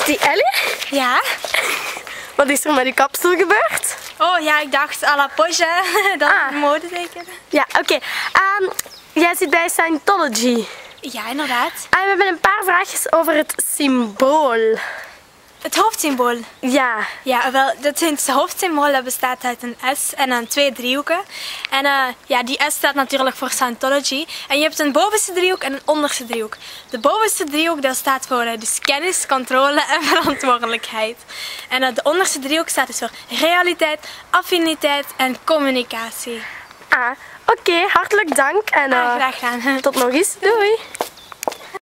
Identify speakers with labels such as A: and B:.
A: Bestie Ellie?
B: Ja?
A: Wat is er met uw kapsel gebeurd?
B: Oh ja, ik dacht à la poche, dat is een modeteken.
A: Ja, oké. Jij zit bij Scientology.
B: Ja, inderdaad.
A: We hebben een paar vraagjes over het symbool.
B: Het hoofdsymbool.
A: Ja.
B: Ja, wel, het hoofdsymbool dat bestaat uit een S en dan 2 driehoeken. En ja, die S staat natuurlijk voor Scientology. En je hebt een bovenste driehoek en een onderste driehoek. De bovenste driehoek dat staat voor dus kennis, controle en verantwoordelijkheid. En de onderste driehoek staat dus voor realiteit, affiniteit en communicatie.
A: Oké, hartelijk dank en
B: Graag gedaan.
A: tot nog eens. Doei.